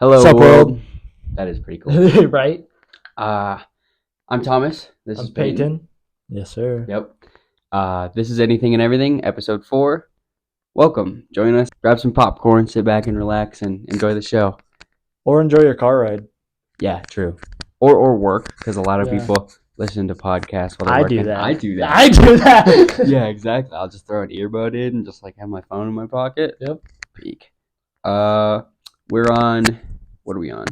Hello, What's up, world. world? That is pretty cool. Right? I'm Thomas. This is I'm Peyton. Peyton. Yes, sir. Yep. This is Anything and Everything, episode 4. Welcome. Join us. Grab some popcorn, sit back and relax, and enjoy the show. Or enjoy your car ride. Yeah, true. Or work, because a lot of Yeah. people listen to podcasts while they're I working. do that. I do that. I do that. Yeah, exactly. I'll just throw an earbud in and just like have my phone in my pocket. Yep. Peak. We're on. What are we on?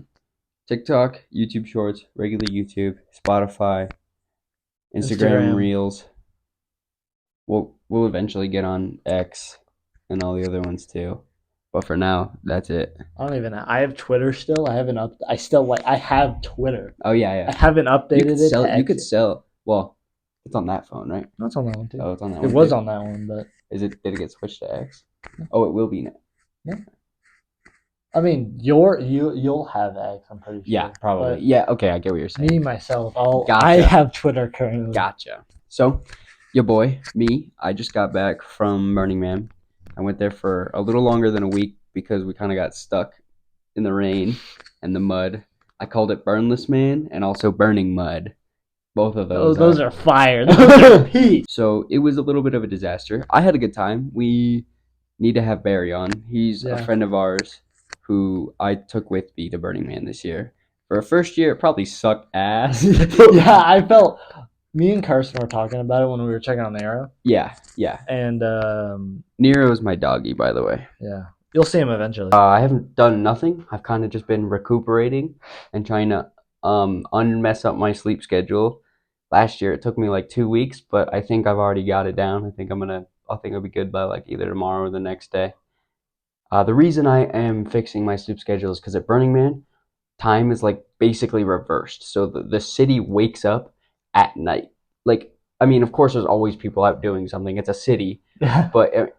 TikTok, YouTube Shorts, regular YouTube, Spotify, Instagram Reels. We'll eventually get on X and all the other ones too. But for now, that's it. I don't even. I have Twitter still. I haven't up. I still like. I have Twitter. Oh yeah. I haven't updated it. You could sell. Well, it's on that phone, right? No, it's on that one too. Oh, it's on that It one. was too. on that one, but Did it get switched to X? Oh, it will be now. yeah. I mean, you'll have X. I'm pretty sure. Yeah, probably. But Yeah. Okay, I get what you're saying. me myself, Gotcha. I have Twitter currently. Gotcha. So, your boy, me, I just got back from Burning Man. I went there for a little longer than a week because we kind of got stuck in the rain and the mud. I called it Burnless Man and also Burning Mud. Both of those. Those are fire. Those are peak. So it was a little bit of a disaster. I had a good time. We need to have Barry on. He's a friend of ours who I took with me to Burning Man this year. For a first year, it probably sucked ass. Yeah, I felt. Me and Carson were talking about it when we were checking on Nero. Yeah. And Nero's my doggy, by the way. yeah, you'll see him eventually. I haven't done nothing. I've kind of just been recuperating and trying to unmess up my sleep schedule. Last year it took me like 2 weeks, but I think I've already got it down. I think I'll be good by like either tomorrow or the next day. The reason I am fixing my sleep schedule is because at Burning Man, time is like basically reversed. So the city wakes up at night. Like, I mean, of course, there's always people out doing something. It's a city, but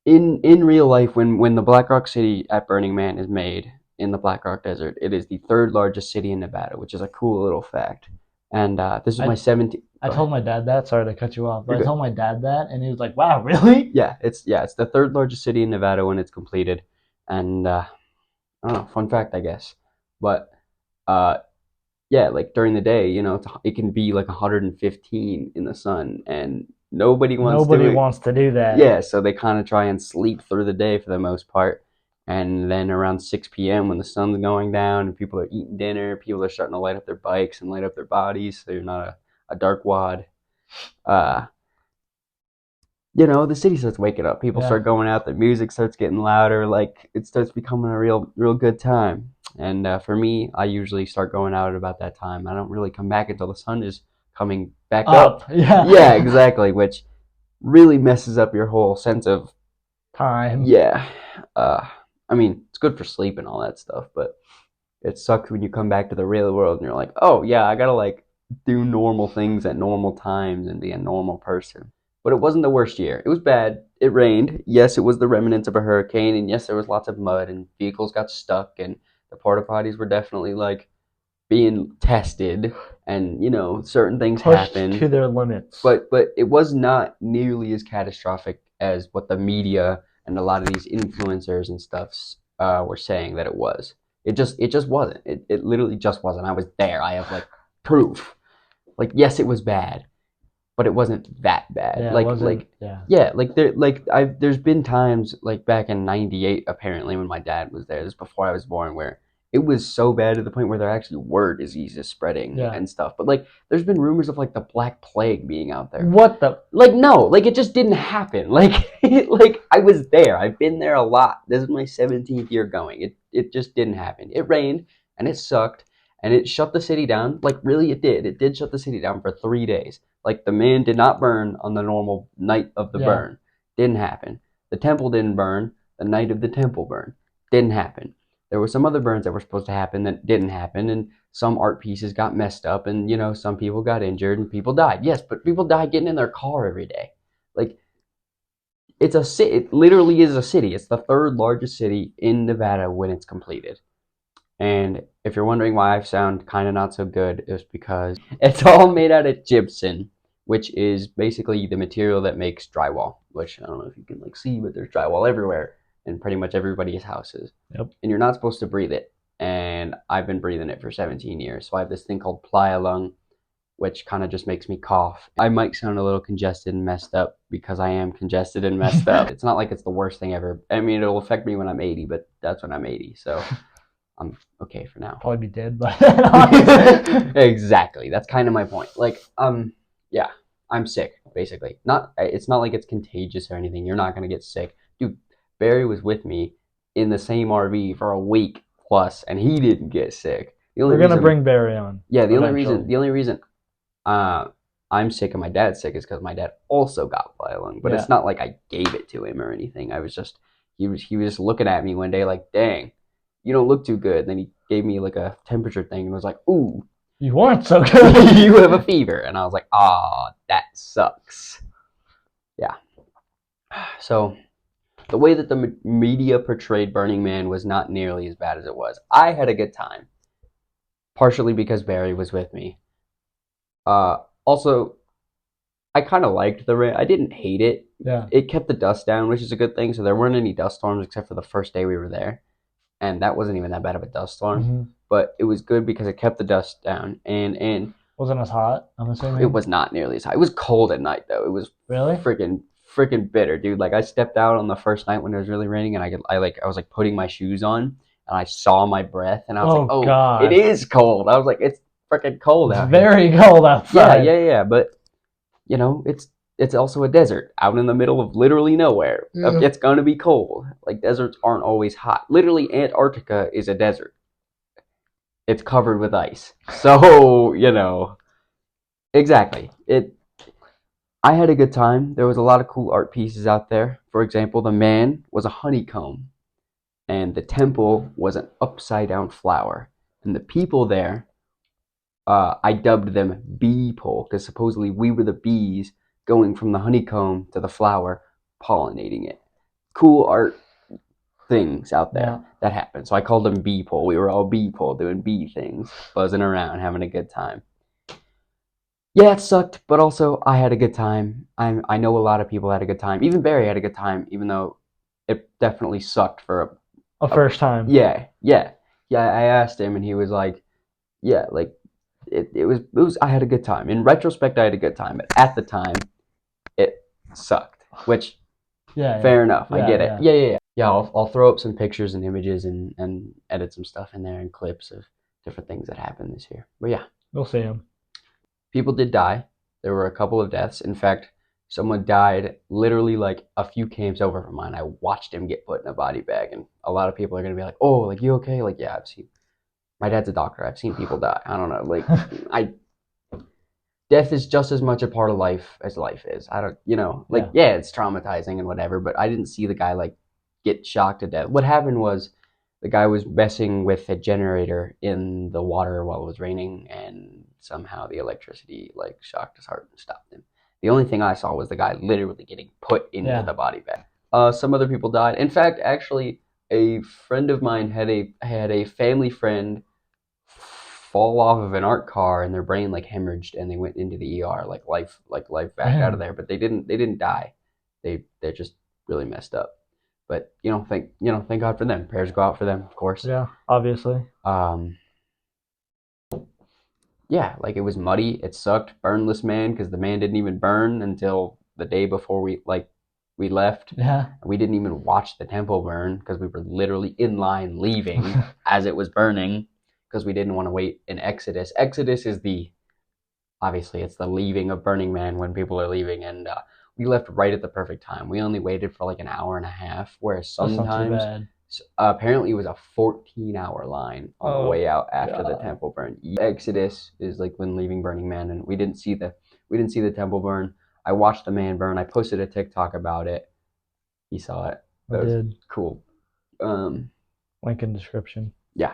in real life, when the Black Rock City at Burning Man is made in the Black Rock Desert, it is the third largest city in Nevada, which is a cool little fact. And this is my 17th. I told my dad that. Sorry to cut you off, but You're I told my dad that, and he was like, "Wow, really?" Yeah, it's the third largest city in Nevada when it's completed, and I don't know, fun fact, I guess. But yeah, like during the day, it can be like 115 in the sun, and nobody wants to do that. Yeah, so they kind of try and sleep through the day for the most part. And then around 6 p.m. when the sun's going down and people are eating dinner, people are starting to light up their bikes and light up their bodies so you're not a dark wad. The city starts waking up. People start going out, the music starts getting louder, like it starts becoming a real good time. And for me, I usually start going out at about that time. I don't really come back until the sun is coming back up. Yeah, exactly, which really messes up your whole sense of time. Yeah. I mean, it's good for sleep and all that stuff, but it sucks when you come back to the real world and you're like, oh yeah, I gotta like do normal things at normal times and be a normal person. But it wasn't the worst year. It was bad. It rained. Yes, it was the remnants of a hurricane, and yes, there was lots of mud and vehicles got stuck, and the porta potties were definitely like being tested, and certain things happened to their limits. But it was not nearly as catastrophic as what the media and a lot of these influencers and stuffs were saying that it was. It just wasn't. It literally just wasn't. I was there. I have like proof. Like, yes, it was bad, but it wasn't that bad. There's been times like back in '98 apparently when my dad was there. This is before I was born, where it was so bad to the point where there actually were diseases spreading and stuff. But like, there's been rumors of like the Black Plague being out there. What the? Like, no, like it just didn't happen. Like, like I was there. I've been there a lot. This is my 17th year going. It just didn't happen. It rained and it sucked and it shut the city down. Like, really, it did. It did shut the city down for 3 days. Like, the man did not burn on the normal night of the burn. Didn't happen. The temple didn't burn. The night of the temple burn. Didn't happen. There were some other burns that were supposed to happen that didn't happen, and some art pieces got messed up, and some people got injured and people died. Yes, but people died getting in their car every day. Like, it's a city. It literally is a city. It's the third largest city in Nevada when it's completed. And if you're wondering why I sound kind of not so good, it's because it's all made out of gypsum, which is basically the material that makes drywall. Which I don't know if you can like see, but there's drywall everywhere. in pretty much everybody's houses. Yep. And you're not supposed to breathe it. And I've been breathing it for 17 years. So I have this thing called playa lung, which kind of just makes me cough. I might sound a little congested and messed up because I am congested and messed up. It's not like it's the worst thing ever. I mean, it'll affect me when I'm 80, but that's when I'm 80. So I'm okay for now. Probably be dead, but Exactly. That's kind of my point. Like, yeah, I'm sick, basically. It's not like it's contagious or anything. You're not gonna get sick. Dude, Barry was with me in the same RV for a week plus, and he didn't get sick. We're gonna bring Barry on. Yeah, the only eventually. reason I'm sick and my dad's sick is because my dad also got playa lung. But Yeah. it's not like I gave it to him or anything. I was just he was just looking at me one day like, dang, you don't look too good. And then he gave me like a temperature thing and was like, ooh, You weren't so good. you have a fever. And I was like, ah, that sucks. Yeah. So the way that the media portrayed Burning Man was not nearly as bad as it was. I had a good time, partially because Barry was with me. Also, I kind of liked the rain. I didn't hate it. Yeah. It kept the dust down, which is a good thing. So there weren't any dust storms except for the first day we were there, and that wasn't even that bad of a dust storm. Mm-hmm. But it was good because it kept the dust down, and Wasn't as hot, I'm assuming. it was not nearly as high. It was cold at night though. It was Really? freaking bitter, dude. Like I stepped out on the first night when it was really raining, and I was like putting my shoes on, and I saw my breath, and I was like, oh, God. it is cold. I was like, it's freaking cold It's out very here. cold outside. Yeah. But you know, it's also a desert out in the middle of literally nowhere. Yeah. It's gonna be cold. Like deserts aren't always hot. Literally, Antarctica is a desert. It's covered with ice. So you know, exactly. I had a good time. There was a lot of cool art pieces out there. For example, the man was a honeycomb, and the temple was an upside down flower. And the people there, I dubbed them bee pole because supposedly we were the bees going from the honeycomb to the flower, pollinating it. Cool art things out there that happened. So I called them bee pole. We were all bee pole doing bee things, buzzing around, having a good time. Yeah, it sucked, but also I had a good time. I know a lot of people had a good time. Even Barry had a good time, even though it definitely sucked for a first time. Yeah. I asked him, and he was like, "Yeah, like it was. I had a good time. In retrospect, I had a good time, but at the time, it sucked. Which, fair enough. I get it. Yeah. I'll throw up some pictures and images and edit some stuff in there and clips of different things that happened this year. But yeah, we'll see them. People did die. There were a couple of deaths. In fact, someone died literally like a few camps over from mine. I watched him get put in a body bag, and a lot of people are gonna be like, "Oh, like you okay?" Like, yeah, I've seen. My dad's a doctor. I've seen people die. I don't know. Like, death is just as much a part of life as life is. I don't, yeah, it's traumatizing and whatever. But I didn't see the guy like get shocked to death. What happened was the guy was messing with a generator in the water while it was raining, and somehow the electricity like shocked his heart and stopped him. The only thing I saw was the guy literally getting put into the body bag. Some other people died. In fact, actually, a friend of mine had a family friend fall off of an art car, and their brain like hemorrhaged, and they went into the ER, like life back out of there. But they didn't die. They're just really messed up. But thank God for them. Prayers go out for them, of course. Yeah, obviously. Yeah, like it was muddy. It sucked. Burnless man, because the man didn't even burn until the day before we left. Yeah. We didn't even watch the temple burn because we were literally in line leaving as it was burning because we didn't want to wait in Exodus. Exodus is obviously it's the leaving of Burning Man when people are leaving, and we left right at the perfect time. We only waited for like an hour and a half, whereas sometimes apparently it was a 14-hour line on the way out after the temple burn. Exodus is like when leaving Burning Man, and we didn't see the temple burn. I watched the man burn. I posted a TikTok about it. He saw it. That was cool. Link in description. Yeah.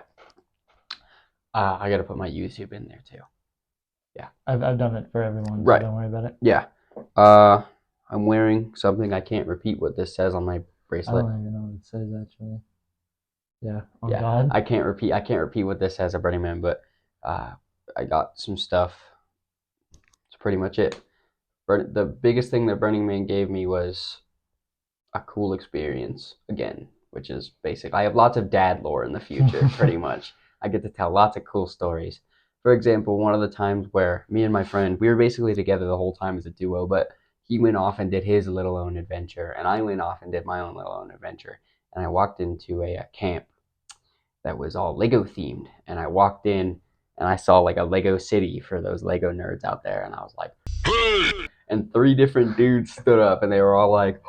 I got to put my YouTube in there too. Yeah. I've done it for everyone, so don't worry about it. Yeah. I'm wearing something. I can't repeat what this says on my bracelet. I don't even know what it says actually. Yeah. Oh God. I can't repeat what this says at Burning Man, but I got some stuff. That's pretty much it. The biggest thing that Burning Man gave me was a cool experience again which is basic. I have lots of dad lore in the future, pretty much. I get to tell lots of cool stories. For example, one of the times where me and my friend, we were basically together the whole time as a duo, but he went off and did his little own adventure, and I went off and did my own little own adventure. And I walked into a camp that was all Lego themed, and I walked in and I saw like a Lego city for those Lego nerds out there, and I was like, and 3 different dudes stood up, and they were all like,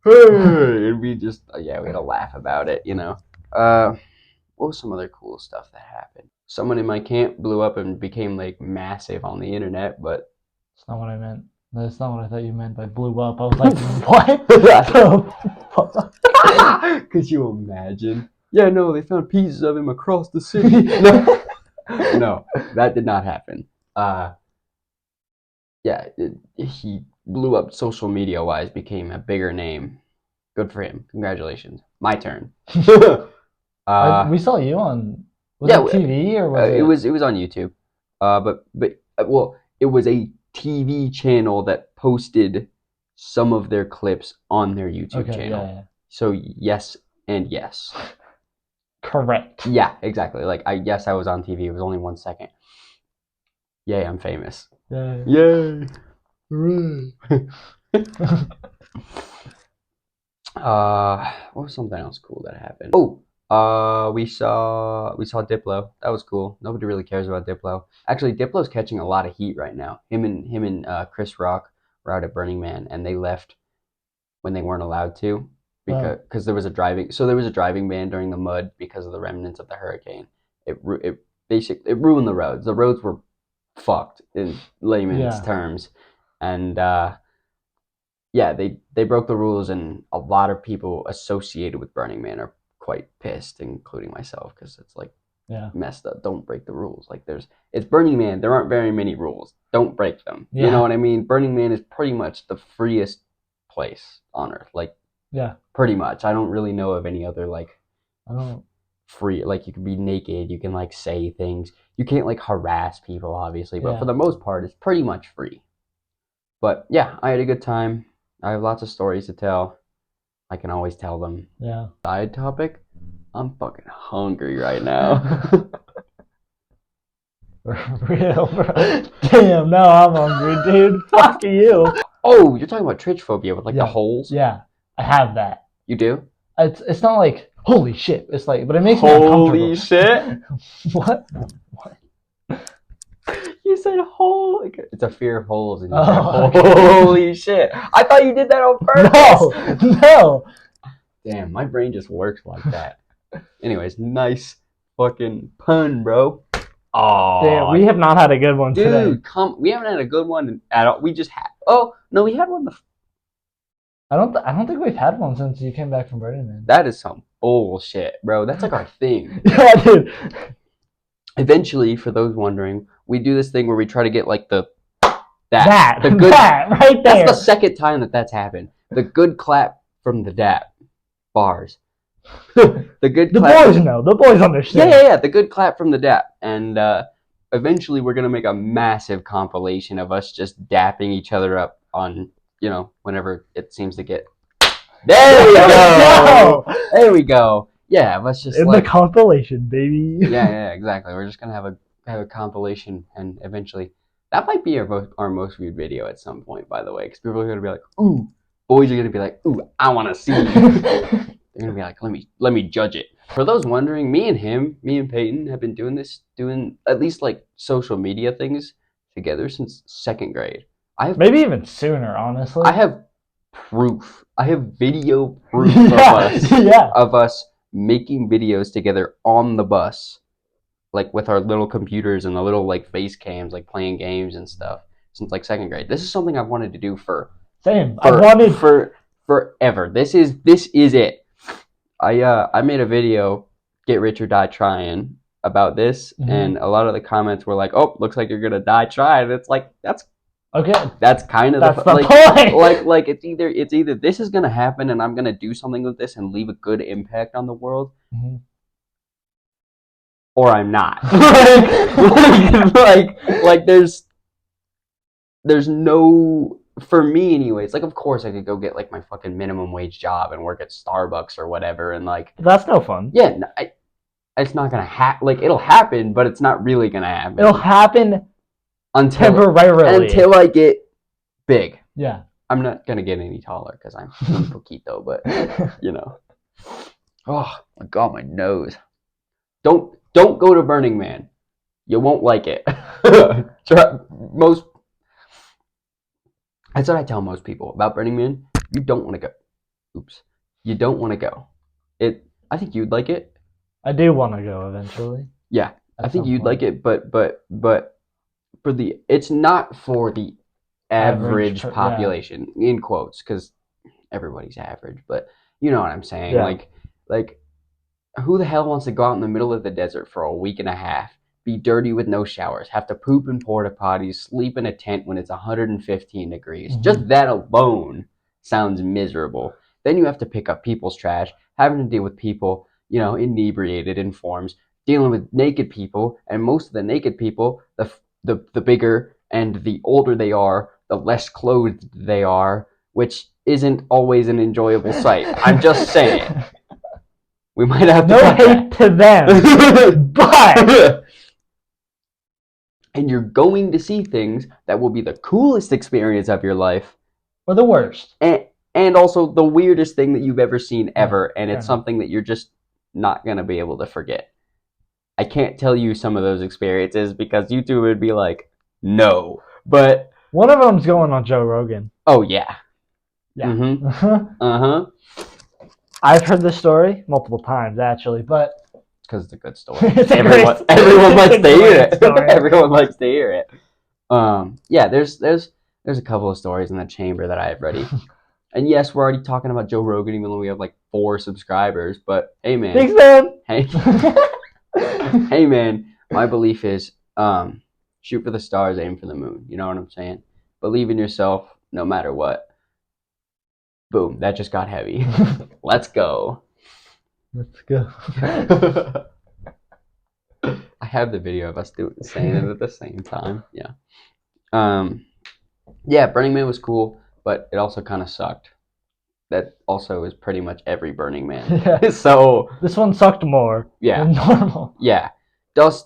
hey, and we just, we had a laugh about it, you know. What was some other cool stuff that happened? Someone in my camp blew up and became like massive on the internet, but That's not what I meant. That's not what I thought you meant by blew up. I was like, what? The fuck? Could you imagine? Yeah, no, they found pieces of him across the city. No, that did not happen. He blew up social media wise, became a bigger name. Good for him. Congratulations. My turn. We saw you on it TV or was it was on YouTube. It was a TV channel that posted some of their clips on their YouTube channel. Yeah. So yes and yes. Correct. Yeah, exactly. Like I was on TV. It was only 1 second. Yay, I'm famous. Yay. Yay. What was something else cool that happened? We saw Diplo. That was cool. Nobody really cares about Diplo. Actually, Diplo's catching a lot of heat right now. Him and Chris Rock were out at Burning Man, and they left when they weren't allowed to because there was a driving ban during the mud because of the remnants of the hurricane. It ruined the roads. The roads were fucked in layman's terms, and they broke the rules, and a lot of people associated with Burning Man are quite pissed, including myself, because it's like messed up. Don't break the rules. Like it's Burning Man. There aren't very many rules. Don't break them. You know what I mean? Burning Man is pretty much the freest place on earth. Like pretty much. I don't really know of any other free. Like you can be naked. You can like say things. You can't like harass people, obviously, but for the most part, it's pretty much free. But yeah, I had a good time. I have lots of stories to tell. I can always tell them. Yeah. Side topic? I'm fucking hungry right now. Real, bro. Damn, now I'm hungry, dude. Fuck you. Oh, you're talking about trichphobia with like the holes? Yeah, I have that. You do? It's not like holy shit. It's like, but it makes me uncomfortable. Holy shit? What? You said hole. It's a fear of holes in your Holy shit. I thought you did that on purpose. No. Damn, my brain just works like that. Anyways, nice fucking pun, bro. Oh, damn, we have not had a good one today. Dude, we haven't had a good one at all. We just had. Oh, no, we had one. I don't think we've had one since you came back from Burning Man. That is some bullshit, bro. That's like our thing. Yeah, dude. Eventually, for those wondering, we do this thing where we try to get like that right there. That's the second time that's happened. The good clap from the dap bars. The boys know. The boys understand. Yeah. The good clap from the dap, and eventually we're gonna make a massive compilation of us just dapping each other up on whenever it seems to get. There we go. There we go. Yeah, let's just in the compilation, baby. Yeah, exactly. We're just gonna have a compilation, and eventually that might be our most viewed video at some point. By the way, because people are gonna be like, "Ooh," boys are gonna be like, "Ooh, I want to see." They're gonna be like, "Let me judge it." For those wondering, me and Peyton have been doing at least like social media things together since 2nd grade. Maybe even sooner, honestly. I have proof. I have video proof of us making videos together on the bus, like with our little computers and the little like face cams, like playing games and stuff since like 2nd grade. This is something I've wanted to do for forever. This is it. I made a video, Get Rich or Die Trying, about this, and a lot of the comments were like, "Oh, looks like you're gonna die trying." It's like that's okay. That's kind of the point. Like it's either this is gonna happen and I'm gonna do something with this and leave a good impact on the world, or I'm not. like there's no for me anyways, like of course I could go get like my fucking minimum wage job and work at Starbucks or whatever, and like That's no fun. yeah, it's not gonna happen. Like it'll happen, but it's not really gonna happen. It'll happen until temporarily. I get big. Yeah. I'm not gonna get any taller because I'm un poquito, but you know. Oh my god, my nose. Don't go to Burning Man. You won't like it. That's what I tell most people about Burning Man. You don't want to go. Oops. You don't want to go. I think you'd like it. I do want to go eventually. Yeah, I think you'd like it, but it's not for the average population in quotes, because everybody's average, but you know what I'm saying. Yeah. Like who the hell wants to go out in the middle of the desert for a week and a half, be dirty with no showers, have to poop in porta potties, sleep in a tent when it's 115 degrees? Mm-hmm. Just that alone sounds miserable. Then you have to pick up people's trash, having to deal with people, you know, inebriated in forms, dealing with naked people, and most of the naked people, the bigger and the older they are, the less clothed they are, which isn't always an enjoyable sight. I'm just saying. We might have to no hate to them, but and you're going to see things that will be the coolest experience of your life, or the worst, and also the weirdest thing that you've ever seen ever, and it's something that you're just not gonna be able to forget. I can't tell you some of those experiences because YouTube would be like, no. But one of them's going on Joe Rogan. Oh yeah. Yeah. Mm-hmm. I've heard this story multiple times actually, but it's because it's a good story. Everyone likes to hear it. Everyone likes to hear it. Yeah, there's a couple of stories in the chamber that I have ready. And yes, we're already talking about Joe Rogan, even though we have like 4 subscribers. But hey, man. Thanks, man. Hey, hey, man. My belief is, shoot for the stars, aim for the moon. You know what I'm saying? Believe in yourself, no matter what. Boom. That just got heavy. Let's go. Let's go. I have the video of us saying it at the same time. Yeah. Yeah, Burning Man was cool, but it also kind of sucked. That also is pretty much every Burning Man. Yeah. So this one sucked more than normal. Yeah.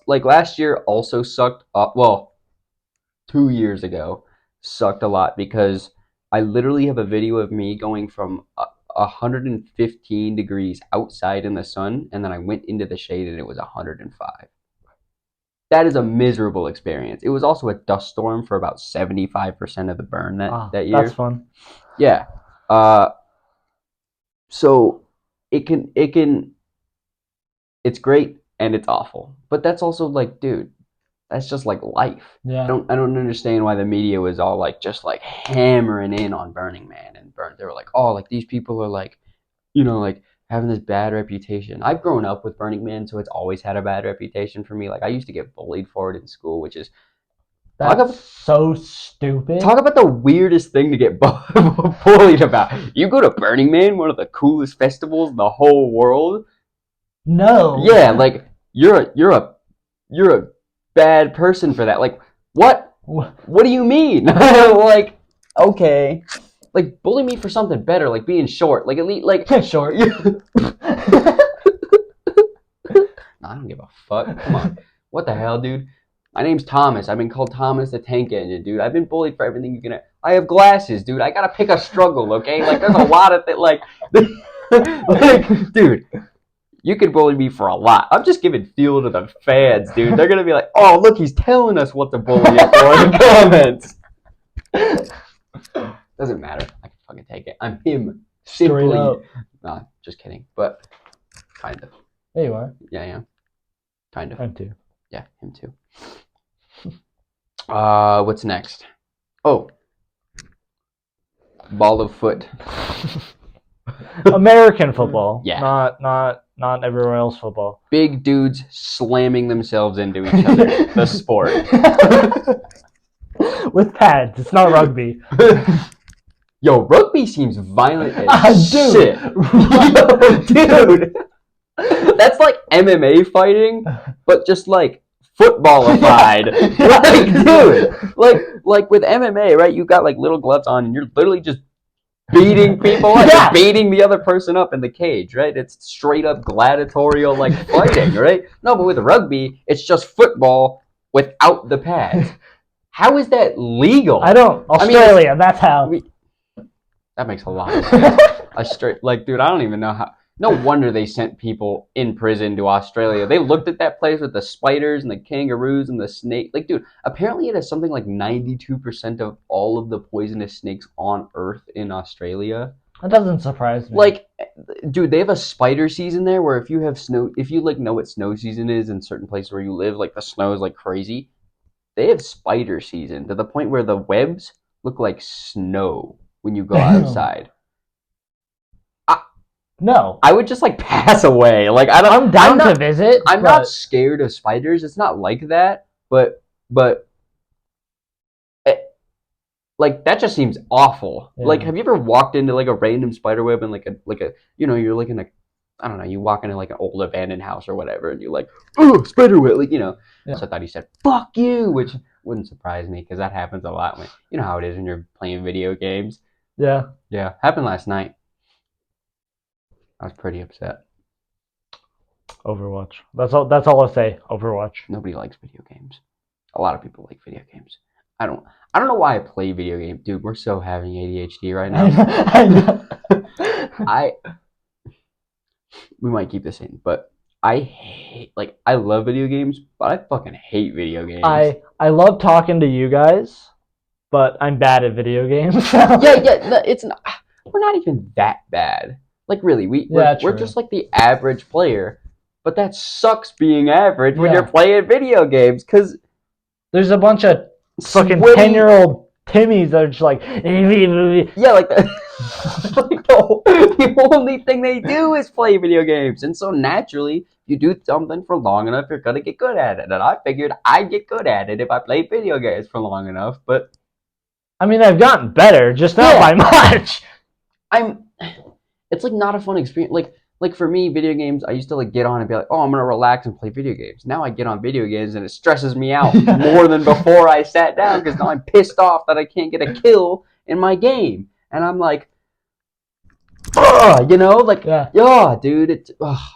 Like last year also sucked. Well, 2 years ago sucked a lot because I literally have a video of me going from 115 degrees outside in the sun, and then I went into the shade and it was 105. That is a miserable experience. It was also a dust storm for about 75% of the burn that year. That's fun. Yeah. So it's great and it's awful. But that's also like, dude, that's just like life. Yeah. I don't understand why the media was all like just like hammering in on Burning Man and They were like, oh, like these people are like, you know, like having this bad reputation. I've grown up with Burning Man, so it's always had a bad reputation for me. Like I used to get bullied for it in school, which is so stupid. Talk about the weirdest thing to get bullied about. You go to Burning Man, one of the coolest festivals in the whole world. No. Yeah, like you're a bad person for that. Like what? What do you mean? Like okay, like bully me for something better, like being short. Like at least like short. No, I don't give a fuck. Come on, what the hell, dude? My name's Thomas. I've been called Thomas the Tank Engine, dude. I've been bullied for everything you can. I have glasses, dude. I gotta pick a struggle, okay? Like there's a lot of like, dude. You could bully me for a lot. I'm just giving fuel to the fans, dude. They're gonna be like, "Oh, look, he's telling us what to bully for in the comments." Doesn't matter. I can fucking take it. I'm him. Simply. Nah, just kidding. But kind of. There you are. Yeah. Kind of. Him too. Yeah, him too. What's next? Oh, ball of foot. American football. Yeah. Not everywhere else football. Big dudes slamming themselves into each other. The sport. With pads. It's not rugby. Yo, rugby seems violent as shit. Yo, dude. That's like MMA fighting, but just like footballified. Like with MMA, right? You got like little gloves on, and you're literally just beating people up. Yeah. You're beating the other person up in the cage, right? It's straight up gladiatorial like fighting, right? No, but with rugby, it's just football without the pads. How is that legal? I don't. Australia, that's how. That makes a lot of sense. Dude, I don't even know how. No wonder they sent people in prison to Australia. They looked at that place with the spiders and the kangaroos and the snake. Like, dude, apparently it has something like 92% of all of the poisonous snakes on Earth in Australia. That doesn't surprise me. Like, dude, they have a spider season there where if you like know what snow season is in certain places where you live, like the snow is like crazy. They have spider season to the point where the webs look like snow when you go outside. No, I would just like pass away. Like I'm down to visit. I'm not scared of spiders. It's not like that. But like that just seems awful. Yeah. Like, have you ever walked into like a random spider web and like a you're like in a, I don't know, you walk into like an old abandoned house or whatever and you're like, oh, spider web, like, Yeah. So I thought he said fuck you, which wouldn't surprise me because that happens a lot when you know how it is when you're playing video games. Yeah. Happened last night. I was pretty upset. Overwatch. That's all I'll say. Overwatch. Nobody likes video games. A lot of people like video games. I don't know why I play video games. Dude, we're so having ADHD right now. I know. We might keep this in, but I love video games, but I fucking hate video games. I love talking to you guys, but I'm bad at video games. It's not, we're not even that bad. Like, really, we're just like the average player, but that sucks being average when you're playing video games, because there's a bunch of fucking 10-year-old Timmies that are just like, yeah, like the only thing they do is play video games, and so naturally, you do something for long enough, you're gonna get good at it, and I figured I'd get good at it if I played video games for long enough, but... I mean, I've gotten better, just not by much. It's like not a fun experience. Like for me, video games, I used to like get on and be like, oh, I'm gonna relax and play video games. Now I get on video games and it stresses me out more than before I sat down because now I'm pissed off that I can't get a kill in my game, and I'm like, dude, it's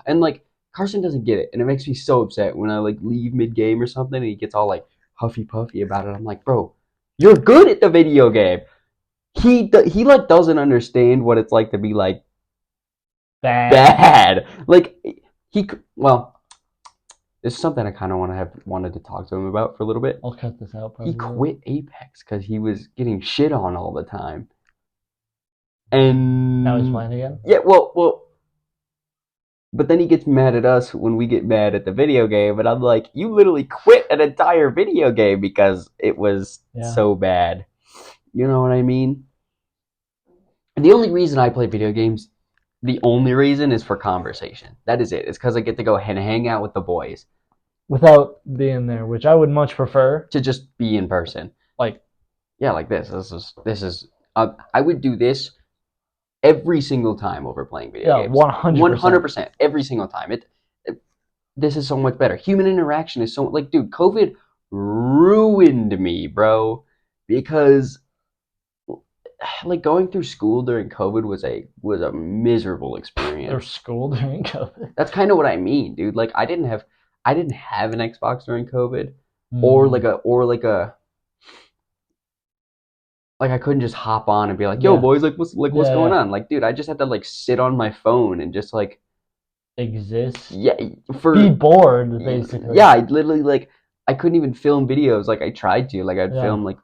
and like Carson doesn't get it, and it makes me so upset when I like leave mid game or something and he gets all like huffy puffy about it. I'm like, bro, you're good at the video game. He like doesn't understand what it's like to be like bad. Like this is something I kind of wanted to talk to him about for a little bit. I'll cut this out. Probably. He quit Apex because he was getting shit on all the time, and now he's playing again. Yeah, well, but then he gets mad at us when we get mad at the video game, and I'm like, you literally quit an entire video game because it was so bad. You know what I mean? And the only reason I play video games, the only reason is for conversation. That is it. It's because I get to go and hang out with the boys. Without being there, which I would much prefer. To just be in person. Like this. This is I would do this every single time over playing video games. 100%. 100%. Every single time. This is so much better. Human interaction is so... Like, dude, COVID ruined me, bro. Because... like going through school during COVID was a miserable experience. Or school during COVID. That's kind of what I mean, dude. Like I didn't have an Xbox during COVID, or I couldn't just hop on and be like, "Yo, boys, what's going on?" Like, dude, I just had to like sit on my phone and just like exist. Yeah, be bored basically. Yeah, I literally I couldn't even film videos like I tried to. Like I'd film like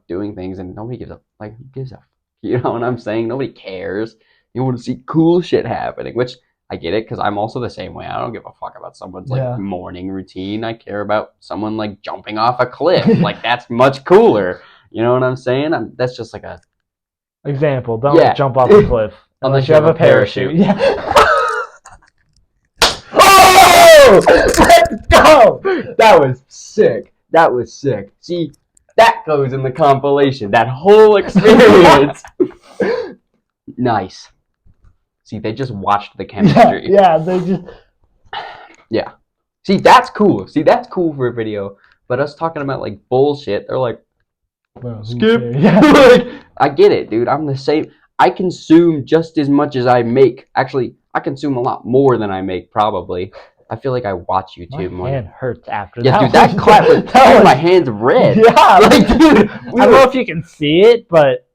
doing things, and nobody gives a who gives a, you know what I'm saying? Nobody cares. You want to see cool shit happening, which I get it because I'm also the same way. I don't give a fuck about someone's morning routine. I care about someone like jumping off a cliff. Like that's much cooler. You know what I'm saying? That's just like a example. Don't jump off a cliff unless you have a parachute. Yeah. Oh, let's go! That was sick. See. That goes in the compilation. That whole experience. Nice. See, they just watched the chemistry. Yeah, they just... Yeah. See, that's cool. See, that's cool for a video. But us talking about like bullshit, they're like, Bro, who skip. cares? Yeah. Like, I get it, dude. I'm the same. I consume just as much as I make. Actually, I consume a lot more than I make, probably. I feel like I watch YouTube My more. hand hurts after Yeah, that. dude, that clap was was my hand's red. Yeah, Like, dude, I don't know if you can see it, but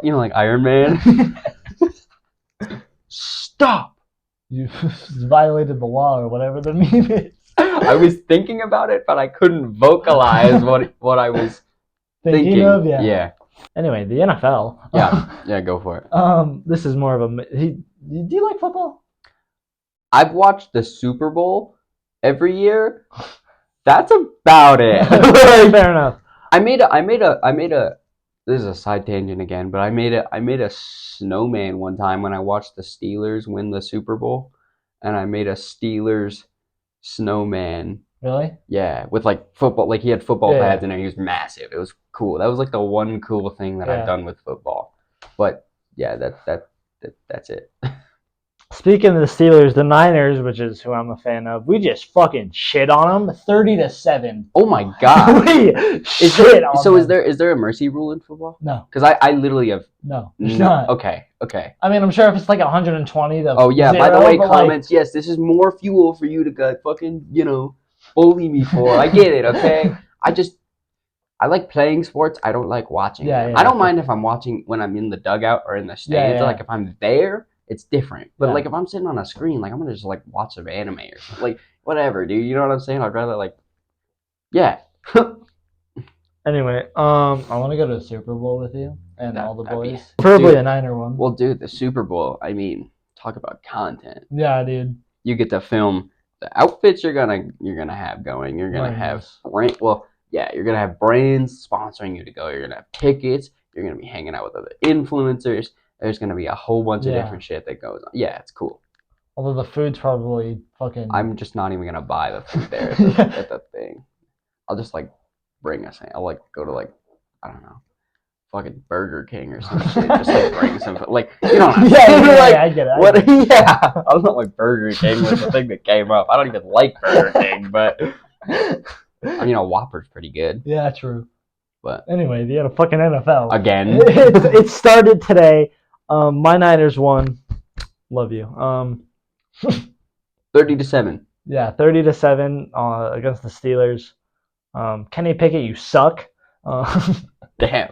you know, like Iron Man. Stop. you violated the law or whatever the meme is. I was thinking about it, but I couldn't vocalize what I was thinking. of, yeah. Yeah. Anyway, the NFL. Yeah, go for it. This is more of a. Do you like football? I've watched the Super Bowl every year. That's about it. Fair enough. I made a. This is a side tangent again, but I made a snowman one time when I watched the Steelers win the Super Bowl, and I made a Steelers snowman. Really? Yeah, with like football, like he had football Yeah. pads in it. He was massive. It was cool. That was like the one cool thing that I've done with football. But yeah, that's it. Speaking of the Steelers, the Niners, which is who I'm a fan of, we just fucking shit on them, 30-7. Oh my god! We shit on So them. is there a mercy rule in football? No, Because I literally have no, there's not. Okay. I mean, I'm sure if it's like 120 to Oh yeah. 0, By the way, but comments. Yes, this is more fuel for you to go fucking bully me for. I get it. Okay. I like playing sports. I don't like watching. Yeah, them. yeah, I don't mind if I'm watching when I'm in the dugout or in the stands. Yeah. Like if I'm there, it's different. But Yeah. like if I'm sitting on a screen, like I'm gonna just like watch some anime or something. Like whatever, dude. You know what I'm saying? I'd rather like, yeah. Anyway, I want to go to the Super Bowl with you and all the that'd be- boys. Preferably Dude. a Niner one. Well, dude, the Super Bowl. I mean, talk about content. Yeah, dude. You get to film the outfits you're gonna have going. You're gonna have brand. Well, yeah, you're gonna have brands sponsoring you to go. You're gonna have tickets. You're gonna be hanging out with other influencers. There's gonna be a whole bunch of different shit that goes on. Yeah, it's cool. Although the food's probably fucking. I'm just not even gonna buy the food there at the thing. I'll just like bring us. I'll like go to like I don't know, fucking Burger King or some shit. Just like bring some like you know. I get it. What? Yeah, I was not like Burger King was the thing that came up. I don't even like Burger King, but I mean a Whopper's pretty good. Yeah, true. But anyway, the fucking NFL again. It started today. My Niners won. Love you. 30-7. Yeah, 30-7 against the Steelers. Kenny Pickett, you suck. Damn.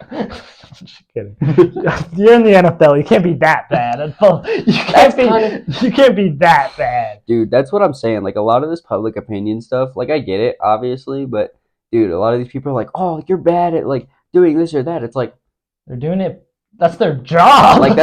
Just kidding. You're in the NFL. You can't be that bad. You can't be that bad. Dude, that's what I'm saying. Like a lot of this public opinion stuff, like I get it, obviously, but dude, a lot of these people are like, "Oh, you're bad at like doing this or that." It's like they're doing it. That's their job. Like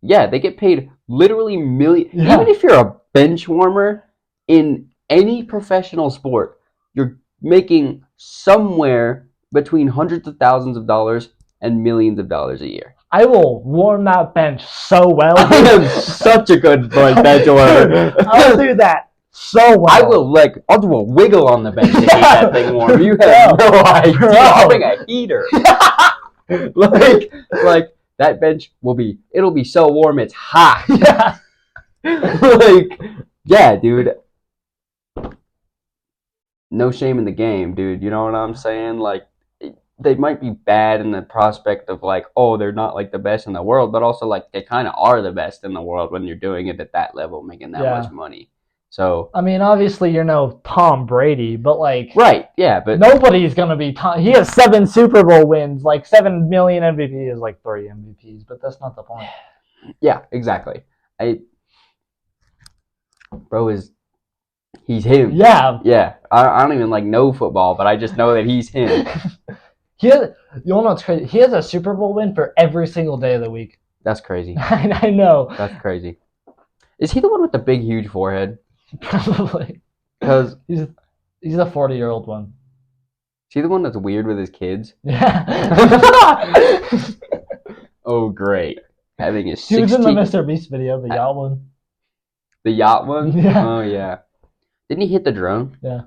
they get paid literally millions. Yeah. Even if you're a bench warmer in any professional sport, you're making somewhere between hundreds of thousands of dollars and millions of dollars a year. I will warm that bench so well. I am such a good bench warmer. I'll do that so well. I'll do a wiggle on the bench to keep that thing warm. You have no idea. I'll bring a heater. like that bench it'll be so warm it's hot. Like, yeah, dude. No shame in the game, dude. You know what I'm saying? Like, they might be bad in the prospect of like, oh, they're not like the best in the world, but also like they kind of are the best in the world when you're doing it at that level, making that much money. So I mean, obviously you're no Tom Brady, but like right, yeah, but nobody's gonna be Tom. He has 7 Super Bowl wins, like 7 million MVP is like 3 MVPs, but that's not the point. Yeah, exactly. He's him. Yeah. Yeah. I don't even like know football, but I just know that he's him. You know what's crazy? He has a Super Bowl win for every single day of the week. That's crazy. I know. That's crazy. Is he the one with the big, huge forehead? Probably. Because he's the 40-year-old one. Is he the one that's weird with his kids? Yeah. Oh, great. Having his 16... He was in the Mr. Beast video, the yacht one. The yacht one? Yeah. Oh, yeah. Didn't he hit the drone? Yeah.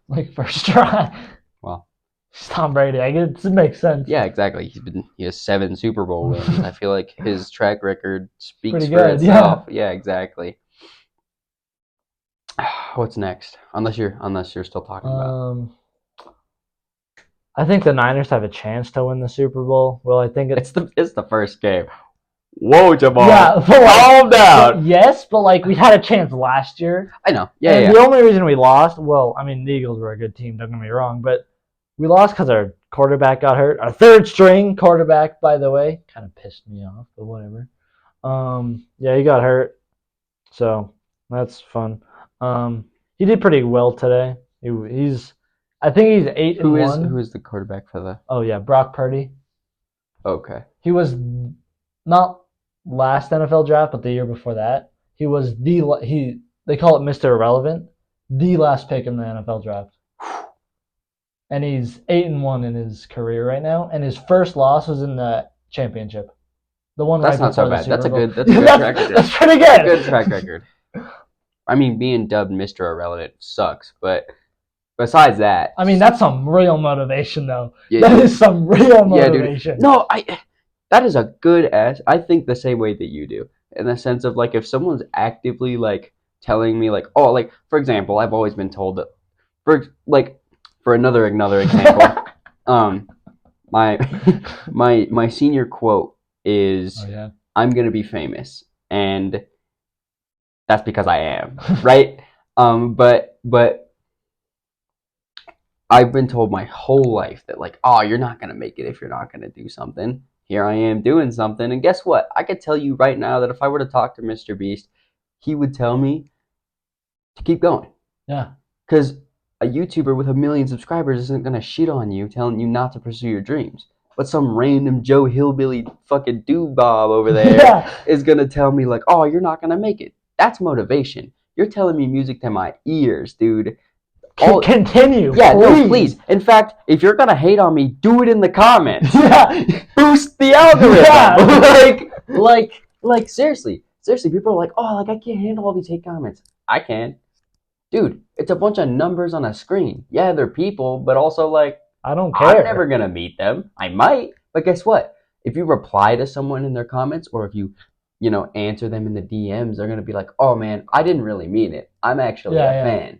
Like, first try. Wow. It's Tom Brady. I guess it makes sense. Yeah, exactly. He has 7 Super Bowl wins. I feel like his track record speaks pretty for good, itself. Yeah, exactly. What's next? Unless you're still talking about. I think the Niners have a chance to win the Super Bowl. Well, I think It's the first game. Whoa, Jamal. Yeah, but calm down. Yes, but like we had a chance last year. I know. Yeah, and the only reason we lost, well, I mean, the Eagles were a good team. Don't get me wrong, but we lost because our quarterback got hurt. Our third string quarterback, by the way, kind of pissed me off, but whatever. Yeah, he got hurt, so that's fun. He did pretty well today. I think he's 8-1. Who is the quarterback for the? Oh yeah, Brock Purdy. Okay. He was not last NFL draft, but the year before that. He was they call it Mr. Irrelevant, the last pick in the NFL draft. And he's 8-1 in his career right now, and his first loss was in the championship. The one That's right not so before bad. the That's a Super Bowl. good track record. That's pretty good. Good track record. I mean, being dubbed Mr. Irrelevant sucks, but besides that, I mean, that's some real motivation, though. Yeah, that is some real motivation. Yeah, dude. No, that is a good ass. I think the same way that you do, in the sense of like if someone's actively like telling me like, oh, like for example, I've always been told that for another example, my senior quote is, Oh, yeah. I'm gonna be famous, and that's because I am, right? But I've been told my whole life that like, oh, you're not gonna make it if you're not gonna do something. Here I am doing something, and guess what? I could tell you right now that if I were to talk to Mr. Beast, he would tell me to keep going. Yeah. Because a YouTuber with 1 million subscribers isn't gonna shit on you, telling you not to pursue your dreams. But some random Joe Hillbilly fucking doobob over there is gonna tell me like, oh, you're not gonna make it. That's motivation. You're telling me music to my ears, dude. Continue. Yeah, please. no, please. In fact, if you're gonna hate on me, do it in the comments. Yeah. Boost the algorithm. Yeah. like seriously, people are like, oh, like I can't handle all these hate comments. I can, dude. It's a bunch of numbers on a screen. Yeah, they're people, but also like, I don't care. I'm never gonna meet them. I might, but guess what? If you reply to someone in their comments, or if you answer them in the DMs, they're gonna be like, oh man, I didn't really mean it. I'm actually a fan.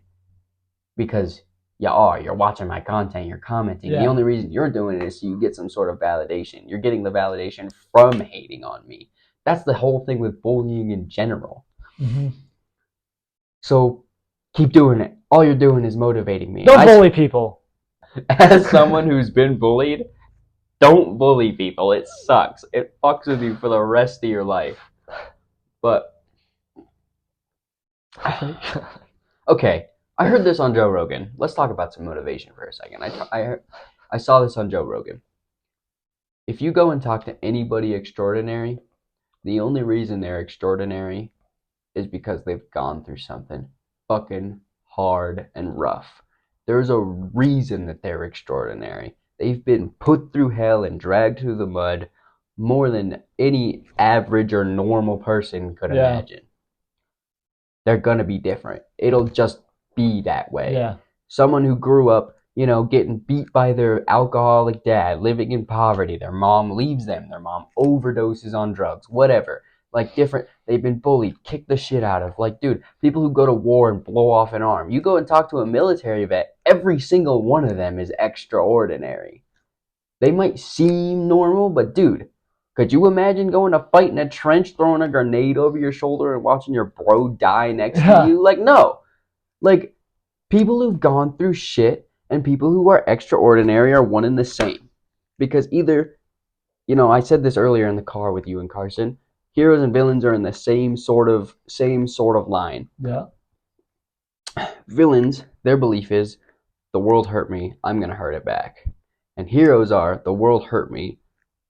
Because you're watching my content, you're commenting. The only reason you're doing it is so you get some sort of validation. You're getting the validation from hating on me. That's the whole thing with bullying in general. Mm-hmm. So keep doing it. All you're doing is motivating me. Don't bully people. As someone who's been bullied, don't bully people. It sucks. It fucks with you for the rest of your life. But okay. I heard this on Joe Rogan. Let's talk about some motivation for a second. I saw this on Joe Rogan. If you go and talk to anybody extraordinary, the only reason they're extraordinary is because they've gone through something fucking hard and rough. There's a reason that they're extraordinary. They've been put through hell and dragged through the mud more than any average or normal person could imagine. They're gonna be different. It'll just be that way. Yeah. Someone who grew up, getting beat by their alcoholic dad, living in poverty, their mom leaves them, their mom overdoses on drugs, whatever. Like they've been bullied, kicked the shit out of. Like, dude, people who go to war and blow off an arm. You go and talk to a military vet, every single one of them is extraordinary. They might seem normal, but dude, could you imagine going to fight in a trench, throwing a grenade over your shoulder and watching your bro die next to you? Like, no. Like, people who've gone through shit and people who are extraordinary are one and the same. Because either, I said this earlier in the car with you and Carson, heroes and villains are in the same sort of line. Yeah. Villains, their belief is, the world hurt me, I'm going to hurt it back. And heroes are, the world hurt me,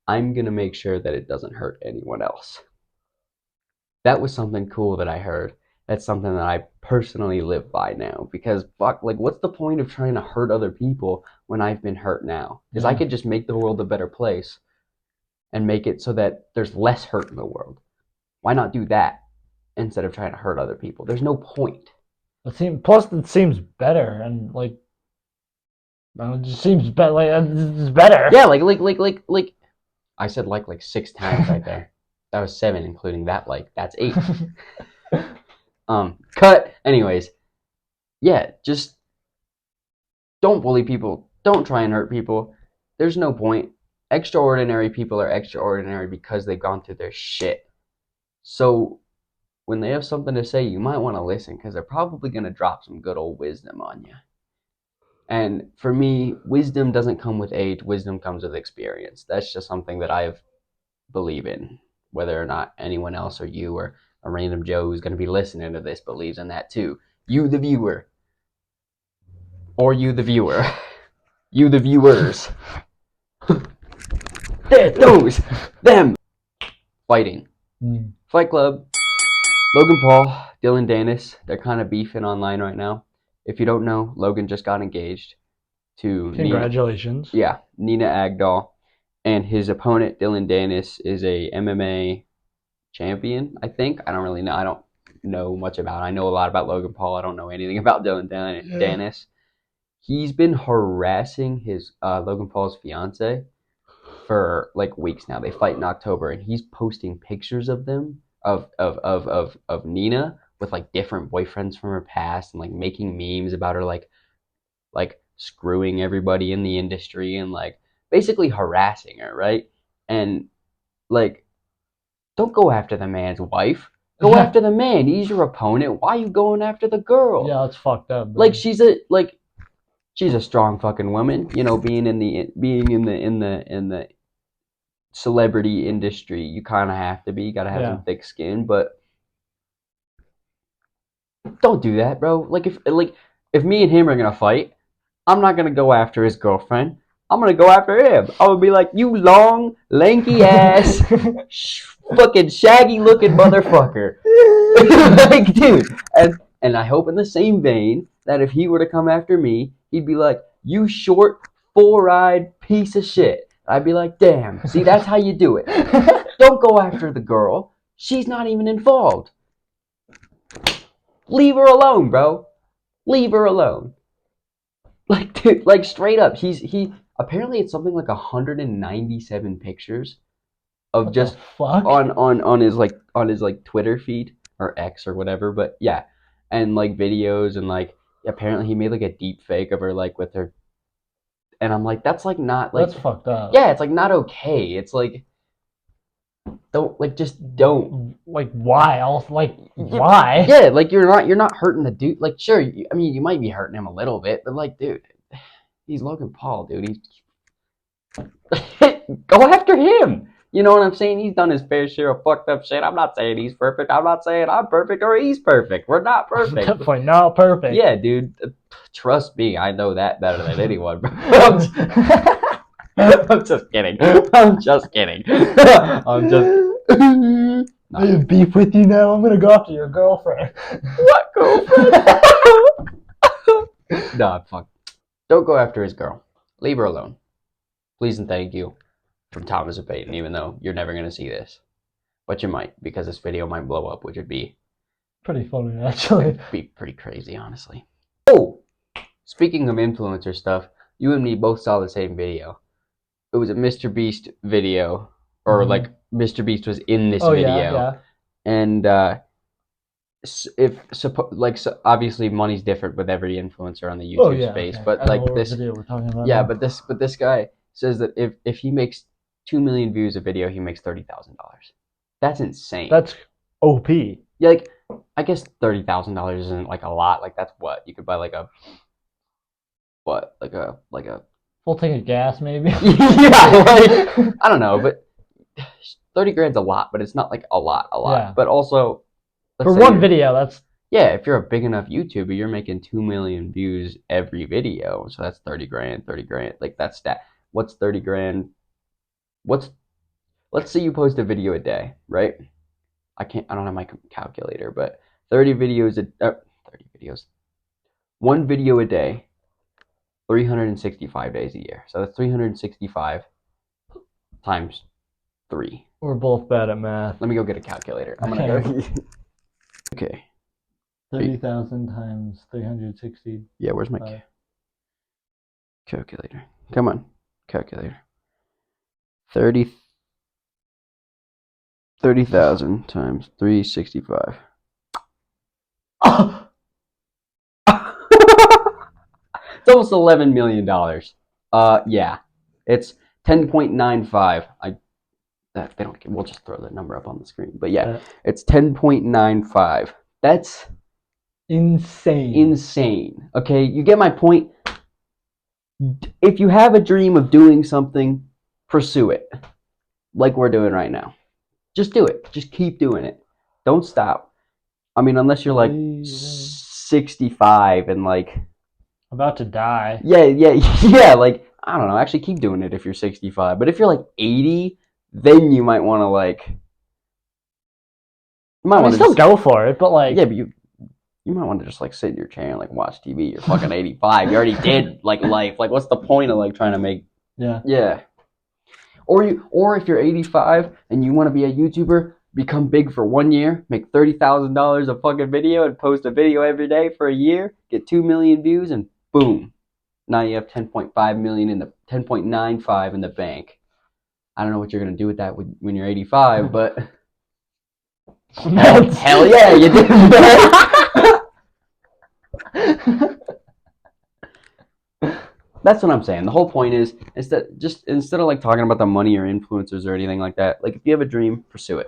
I'm going to make sure that it doesn't hurt anyone else. That was something cool that I heard. That's something that I personally live by now, because fuck, like, what's the point of trying to hurt other people when I've been hurt now? Because I could just make the world a better place and make it so that there's less hurt in the world. Why not do that instead of trying to hurt other people? There's no point. Plus, it seems better, and like, it just seems better. Like, it's better. Yeah, like. I said like 6 times right there. That was 7, including that. Like, that's 8. Cut. Anyways, yeah, just don't bully people. Don't try and hurt people. There's no point. Extraordinary people are extraordinary because they've gone through their shit. So when they have something to say, you might want to listen because they're probably going to drop some good old wisdom on you. And for me, wisdom doesn't come with age, wisdom comes with experience. That's just something that I believe in. Whether or not anyone else or you or a random Joe who's going to be listening to this believes in that too. You, the viewer, or you, the viewer, you, the viewers. Those, them, fighting. Fight Club, Logan Paul, Dylan Dennis, they're kind of beefing online right now. If you don't know, Logan just got engaged to Congratulations. Nina Agdal, and his opponent Dylan Dennis is a MMA champion, I think. I don't really know. I don't know much about it. I know a lot about Logan Paul. I don't know anything about Dylan Dennis. He's been harassing his Logan Paul's fiance for like weeks now. They fight in October, and he's posting pictures of them of Nina with like different boyfriends from her past, and like making memes about her like screwing everybody in the industry and like basically harassing her, right? And like, don't go after the man's wife. Go after the man. He's your opponent. Why are you going after the girl? Yeah, it's fucked up. Bro. Like she's a strong fucking woman, you know, being in the celebrity industry, you kind of have to be. You gotta have some thick skin, but don't do that, bro. Like if me and him are gonna fight, I'm not gonna go after his girlfriend. I'm gonna go after him. I'm gonna be like, you long, lanky ass, fucking shaggy looking motherfucker. Like, dude. And I hope in the same vein that if he were to come after me, he'd be like, you short, four-eyed piece of shit. I'd be like, damn, see, that's how you do it. Don't go after the girl. She's not even involved. Leave her alone, bro. Leave her alone. Like, dude, like straight up, he apparently it's something like 197 pictures of just on his Twitter feed or X or whatever, but yeah, and like videos and like apparently he made like a deep fake of her like with her, and I'm like, that's like not like that's fucked up. Yeah, it's like not okay. It's like don't like why also like why yeah, like you're not hurting the dude. Like sure, I mean you might be hurting him a little bit, but like dude, he's Logan Paul, dude. He's go after him. You know what I'm saying? He's done his fair share of fucked up shit. I'm not saying he's perfect. I'm not saying I'm perfect or he's perfect. We're not perfect. Definitely not perfect. Yeah, dude. Trust me, I know that better than anyone. I'm just kidding. I'm just kidding. I'm just. I have beef with you now. I'm gonna go after your girlfriend. What girlfriend? Nah, fuck. Don't go after his girl. Leave her alone. Please and thank you. From Thomas and Peyton, even though you're never going to see this. But you might, because this video might blow up, which would be pretty funny, actually. Be pretty crazy, honestly. Oh! Speaking of influencer stuff, you and me both saw the same video. It was a Mr. Beast video, or like Mr. Beast was in this video. Yeah. And obviously money's different with every influencer on the YouTube space, but like this video we're talking about. Yeah, but this guy says that if he makes 2 million views a video, he makes $30,000. That's insane. That's OP. Yeah, like I guess $30,000 isn't like a lot. Like that's what you could buy like a full tank of gas maybe. Yeah, like I don't know, but 30 grand's a lot, but it's not like a lot. Yeah. But also for one video, that's if you're a big enough YouTuber, you're making 2 million views every video, so that's 30 grand. Like that's that. What's 30 grand? Let's say you post a video a day, right? I don't have my calculator, but 30 videos 30 videos. One video a day, 365 days a year. So that's 365 times 3. We're both bad at math. Let me go get a calculator. I'm going to go. Okay. 30,000 times 360. Yeah, where's my calculator? Come on, calculator. 30,000 times 365. It's almost $11 million. Yeah, it's 10.95. They don't. We'll just throw that number up on the screen. But yeah, it's 10.95. That's insane. Okay, you get my point. If you have a dream of doing something, pursue it, like we're doing right now. Just do it. Just keep doing it. Don't stop. I mean, unless you're like 65 and like about to die. Yeah. Like, I don't know. Actually, keep doing it if you're 65. But if you're like 80, then you might want to like. You might want to still go for it, but like. Yeah, but you might want to just like sit in your chair and like watch TV. You're fucking 85. You already did like life. Like, what's the point of like trying to make? Yeah. Or if you're 85 and you want to be a YouTuber, become big for 1 year, make $30,000 a fucking video and post a video every day for a year, get 2 million views, and boom, now you have 10.5 million in the 10.95 in the bank. I don't know what you're gonna do with that when you're 85, but hell yeah, you did. That's what I'm saying. The whole point is that just instead of like talking about the money or influencers or anything like that, like if you have a dream, pursue it.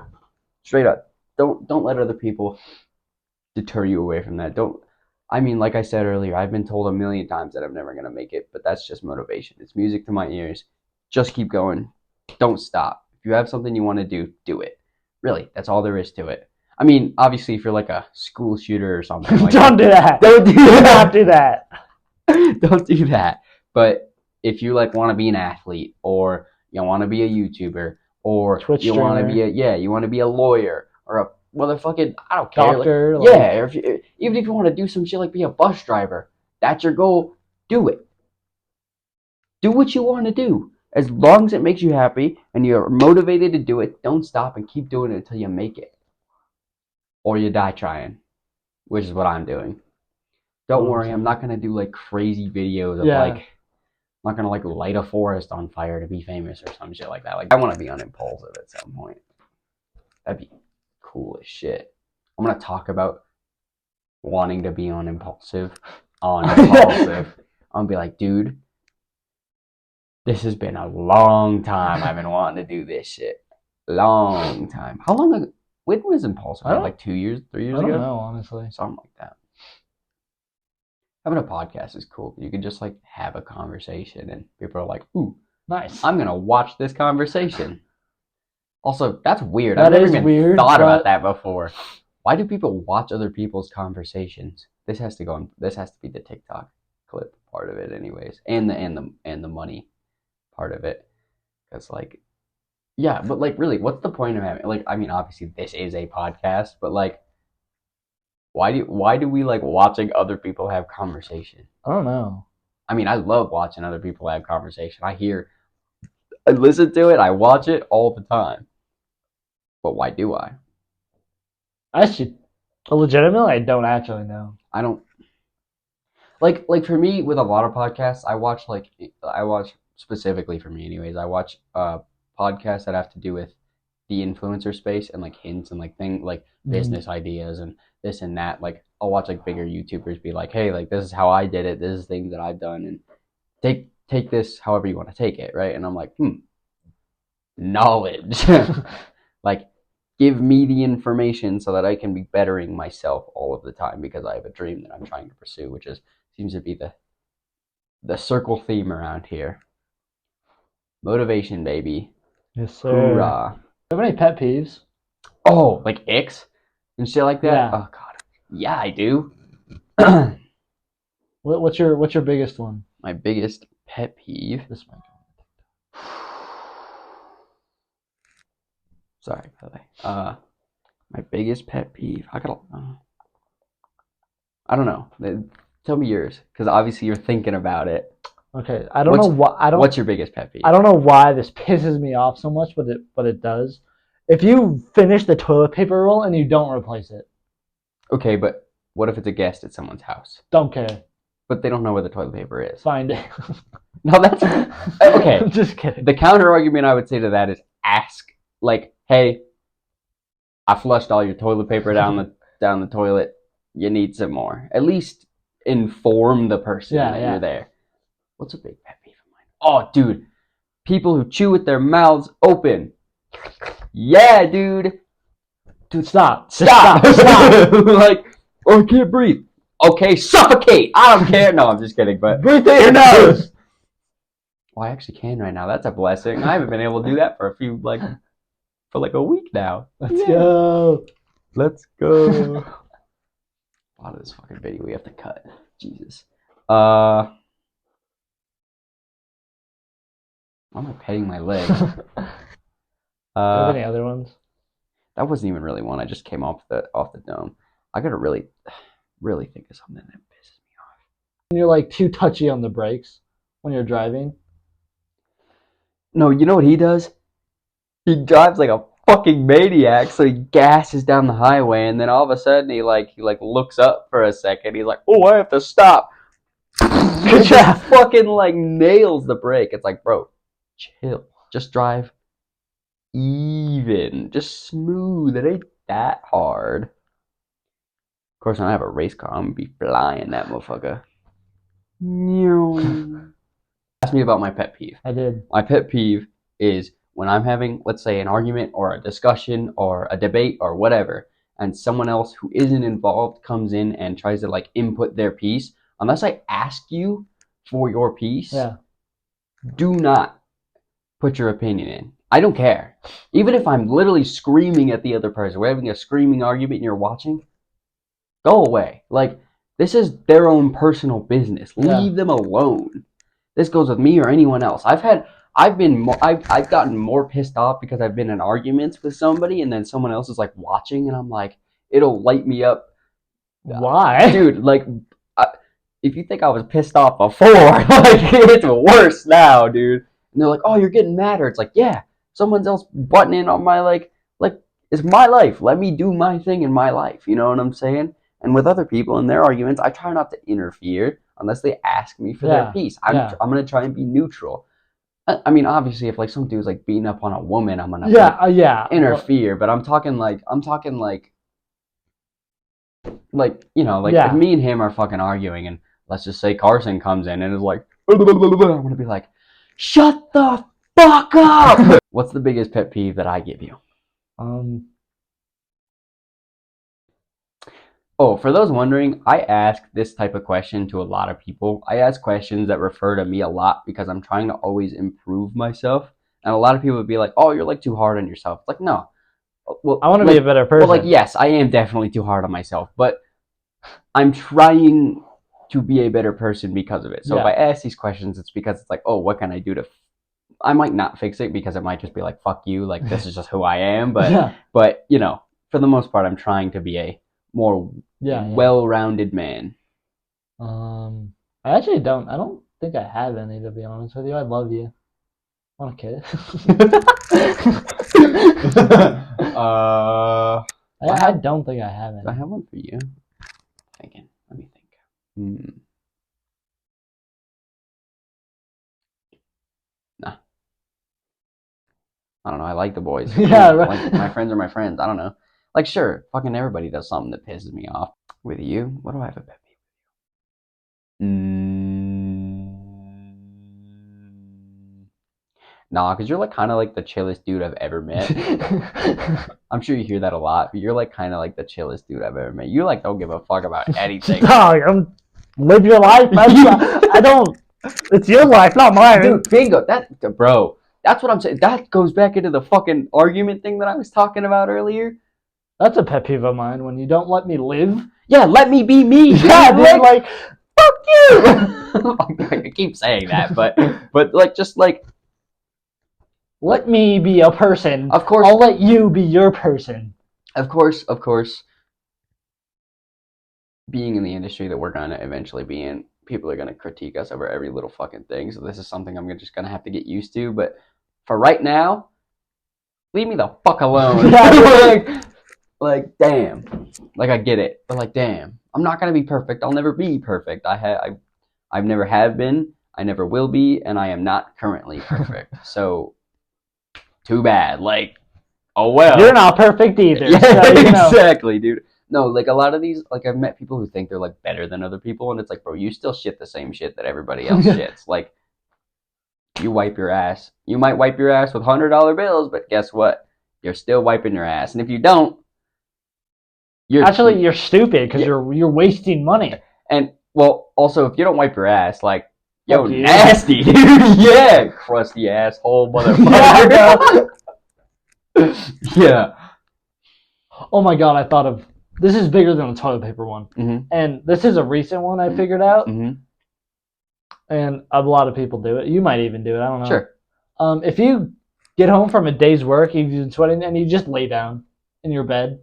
Straight up. Don't let other people deter you away from that. I mean, like I said earlier, I've been told a million times that I'm never gonna make it, but that's just motivation. It's music to my ears. Just keep going. Don't stop. If you have something you want to do, do it. Really, that's all there is to it. I mean, obviously, if you're like a school shooter or something like Don't do that. Don't do that. Don't do that. Don't do that. But if you like want to be an athlete, or you want to be a YouTuber, or Twitch you want to streamer. you want to be a lawyer or a motherfucking, I don't care, doctor. Or even if you want to do some shit like be a bus driver, that's your goal. Do it. Do what you want to do. As long as it makes you happy and you're motivated to do it, don't stop and keep doing it until you make it, or you die trying, which is what I'm doing. Don't worry, I'm not gonna do like crazy videos of like. I'm not gonna like light a forest on fire to be famous or some shit like that. Like, I want to be on Impulsive at some point. That'd be cool as shit. I'm gonna talk about wanting to be on Impulsive. I'm gonna be like, dude, this has been a long time. I've been wanting to do this shit. Long time. How long ago? When was Impulsive? Like 2 years, 3 years ago? I don't know, honestly. Something like that. Having a podcast is cool. You can just like have a conversation and people are like, ooh, nice. I'm going to watch this conversation. Also, that's weird. That I've never is even weird, thought about that before. Why do people watch other people's conversations? This has to be the TikTok clip part of it anyways. And the money part of it. Cuz like, yeah, but like really, what's the point of having, like, I mean, obviously this is a podcast, but like, why do we like watching other people have conversation? I don't know. I mean, I love watching other people have conversation. I listen to it, I watch it all the time. But why do I? Legitimately, I don't actually know. I don't like for me with a lot of podcasts. I watch specifically for me, anyways. I watch podcasts that have to do with the influencer space and like hints and like business ideas and this and that. Like, I'll watch like bigger YouTubers be like, hey, like this is how I did it. This is things that I've done, and take this however you want to take it, right? And I'm like, knowledge. Like, give me the information so that I can be bettering myself all of the time, because I have a dream that I'm trying to pursue, which seems to be the circle theme around here. Motivation, baby. Yes, sir. Hoorah. Do you have any pet peeves? Oh, like icks and shit like that? Yeah. Oh god. Yeah, I do. What's your biggest one? My biggest pet peeve. This might go. Sorry, by the way. My biggest pet peeve. I don't know. Tell me yours, because obviously you're thinking about it. Okay, I don't know why. What's your biggest pet peeve? I don't know why this pisses me off so much, but it does. If you finish the toilet paper roll and you don't replace it. Okay, but what if it's a guest at someone's house? Don't care. But they don't know where the toilet paper is. Find it. No, that's okay. I'm just kidding. The counter argument I would say to that is ask, like, hey, I flushed all your toilet paper down the toilet. You need some more. At least inform the person Yeah, that yeah. you're there. What's a big pet peeve of mine? Oh, dude, people who chew with their mouths open. Yeah, dude. Dude, stop. Stop. Just stop. Like, oh, I can't breathe. Okay, suffocate. I don't care. No, I'm just kidding. But Breathe through your nose. well, I actually can right now. That's a blessing. I haven't been able to do that for a week now. Let's go. Let's go. A lot of this fucking video we have to cut. Jesus. Why am I petting my leg? Do you have any other ones? That wasn't even really one. I just came off the dome. I gotta really think of something that pisses me off. When you're like too touchy on the brakes when you're driving. No, you know what he does? He drives like a fucking maniac, so he gasses down the highway, and then all of a sudden he looks up for a second. He's like, "Oh, I have to stop." He just fucking like nails the brake. It's like, bro, chill. Just drive even, just smooth. It ain't that hard. Of course, when I have a race car, I'm gonna be flying that motherfucker. Ask me about my pet peeve. I did. My pet peeve is when I'm having, let's say, an argument or a discussion or a debate or whatever, and someone else who isn't involved comes in and tries to like input their piece. Unless I ask you for your piece, do not put your opinion in. I don't care. Even if I'm literally screaming at the other person, we're having a screaming argument and you're watching, go away. Like, this is their own personal business. Leave them alone. This goes with me or anyone else. I've gotten more pissed off because I've been in arguments with somebody and then someone else is like watching and I'm like, it'll light me up. Why? Dude, like, if you think I was pissed off before, like, it's worse now, dude. And they're like, oh, you're getting madder. It's like, yeah, someone else butting in on my, like, it's my life. Let me do my thing in my life. You know what I'm saying? And with other people in their arguments, I try not to interfere unless they ask me for their piece. I'm going to try and be neutral. I mean, obviously, if, like, some dude's, like, beating up on a woman, I'm going to interfere. But I'm talking, like, you know, like, if me and him are fucking arguing and let's just say Carson comes in and is like, I'm going to be like, shut the fuck up! What's the biggest pet peeve that I give you? Oh, for those wondering, I ask this type of question to a lot of people. I ask questions that refer to me a lot because I'm trying to always improve myself. And a lot of people would be like, oh, you're like too hard on yourself. It's like, no. Well, I want to be a better person. Well, like, yes, I am definitely too hard on myself, but I'm trying to be a better person because of it. So if I ask these questions, it's because it's like, oh, what can I do to... I might not fix it because it might just be like, fuck you, like, this is just who I am. But, but you know, for the most part, I'm trying to be a more well-rounded man. I actually don't. I don't think I have any, to be honest with you. I love you. Want a kiss? I don't think I have any. Do I have one for you? Thinking. Let me think. Nah. I don't know. I like the boys. Yeah, right. Like, my friends are my friends. I don't know. Like, sure, fucking everybody does something that pisses me off. With you, what do I have a pet peeve? Nah, because you're like kind of like the chillest dude I've ever met. I'm sure you hear that a lot, but you're like kind of like the chillest dude I've ever met. You like don't give a fuck about anything. No, live your life. I don't. It's your life, not mine. Dude, bingo. Bro, that's what I'm saying. That goes back into the fucking argument thing that I was talking about earlier. That's a pet peeve of mine, when you don't let me live. Yeah, let me be me. Yeah, dude, like, fuck you. I keep saying that, but like, just like, let me be a person. Of course, I'll let you be your person. Of course. Being in the industry that we're gonna eventually be in, people are gonna critique us over every little fucking thing. So this is something I'm just gonna have to get used to. But for right now, leave me the fuck alone. Like, damn. Like, I get it, but like, damn. I'm not gonna be perfect. I'll never be perfect. I've never have been. I never will be, and I am not currently perfect. So, too bad. Like, oh well. You're not perfect either. Yeah, so, exactly, dude. No, like a lot of these, like I've met people who think they're like better than other people, and it's like, bro, you still shit the same shit that everybody else shits. Like, you wipe your ass. You might wipe your ass with $100 bills, but guess what? You're still wiping your ass, and if you don't, you're stupid because Yeah. you're wasting money. And well, also if you don't wipe your ass, like, yo, Fuck you. nasty, dude. Yeah, crusty asshole, motherfucker. Yeah. Oh my god, I thought of this is bigger than the toilet paper one, Mm-hmm. and this is a recent one I figured out, Mm-hmm. and a lot of people do it. You might even do it. I don't know. Sure. If you get home from a day's work, you've been sweating, and you just lay down in your bed,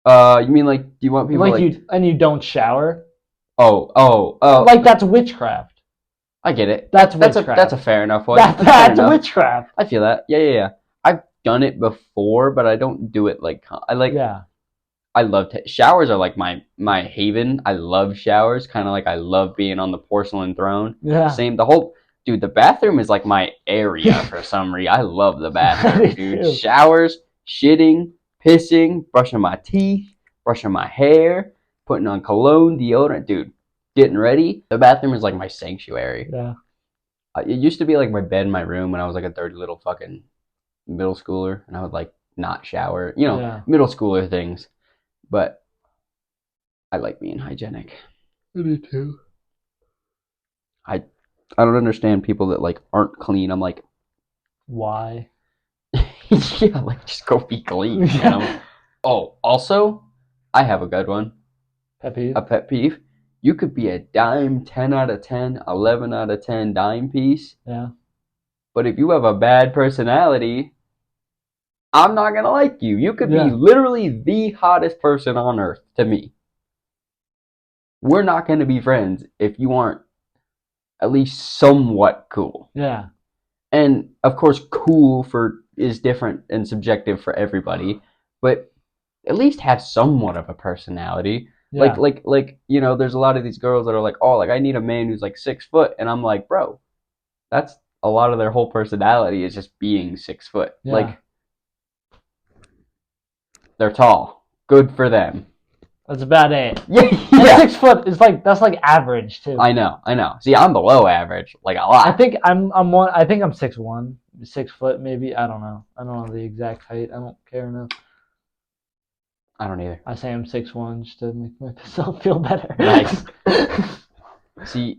You mean like, do you want people like you don't shower, oh, like that's witchcraft. I get it. That's That's witchcraft. a fair enough one. That's fair enough. witchcraft. I feel that. Yeah. I've done it before, but I don't do it like I like. Yeah. I love showers are like my haven. I love showers, kind of like I love being on the porcelain throne. Yeah. Same. Dude. The bathroom is like my area for some reason. I love the bathroom, Me dude. too. Showers, shitting, pissing, brushing my teeth, brushing my hair, putting on cologne, deodorant, dude. Getting ready. The bathroom is like my sanctuary. Yeah. It used to be like my bed in my room when I was like a dirty little fucking middle schooler, and I would like not shower, Yeah. middle schooler things. But I like being hygienic. Me too. I don't understand people that like aren't clean. I'm like, Why? yeah, like just go be clean. You know? Oh, also, I have a good one. Pet peeve? A pet peeve. You could be a dime, 10 out of 10, 11 out of 10 dime piece. Yeah. But if you have a bad personality, I'm not going to like you. You could Yeah. be literally the hottest person on earth to me. We're not going to be friends if you aren't at least somewhat cool. Yeah. And of course, cool is different and subjective for everybody, but at least have somewhat of a personality. Yeah. Like there's a lot of these girls that are like, oh, like I need a man who's like 6 foot, and I'm like, bro, that's a lot of their whole personality is just being 6 foot. Yeah. Like, they're tall, good for them. That's about it. Yeah, And 6 foot is that's like average too. I know. See, I'm below average, like a lot. I think I'm 6'1", 6 foot maybe. I don't know. I don't know the exact height. I don't care enough. I don't either. I say I'm 6'1" just to make myself feel better. Nice. See,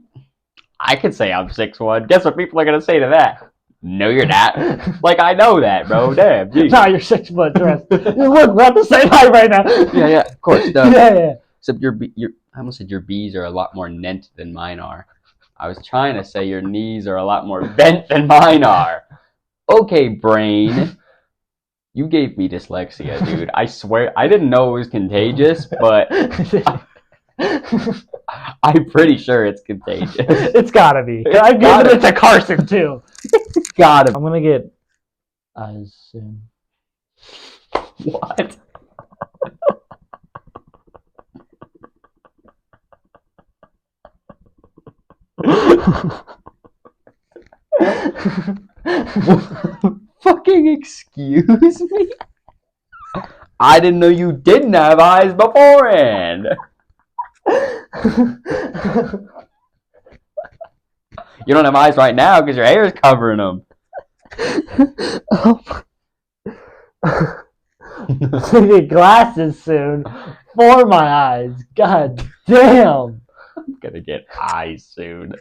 I could say I'm 6'1". Guess what people are gonna say to that? No, you're not. Like, I know that, bro. Damn. Geez. No, you're 6 foot. Trust. Look, we're at the same height right now. Yeah, of course. Yeah. Except I almost said your B's are a lot more nent than mine are. I was trying to say your knees are a lot more bent than mine are. Okay, brain. You gave me dyslexia, dude. I swear, I didn't know it was contagious, but I'm pretty sure it's contagious. It's gotta be. It's I've gotta given it to Carson too. Got him. I'm gonna get eyes soon. What? Fucking excuse me? I didn't know you didn't have eyes beforehand. You don't have eyes right now because your hair is covering them. I'm gonna get glasses soon for my eyes. God damn. I'm gonna get eyes soon.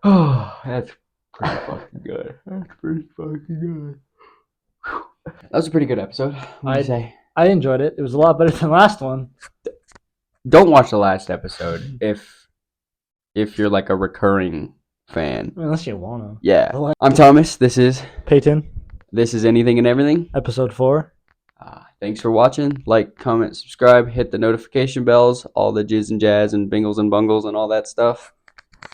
Oh, that's pretty fucking good. That was a pretty good episode. What do you say? I enjoyed it. It was a lot better than the last one. Don't watch the last episode if you're like a recurring fan. Unless you wanna. Yeah. I'm Thomas. This is Peyton, Anything and Everything. episode 4. Thanks for watching. Like, comment, subscribe, hit the notification bells, all the jizz and jazz and bingles and bungles and all that stuff.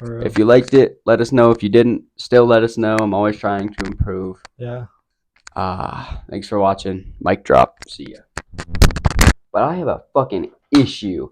If you liked it, let us know. If you didn't, still let us know. I'm always trying to improve. Yeah. Thanks for watching. Mic drop. See ya. But I have a fucking issue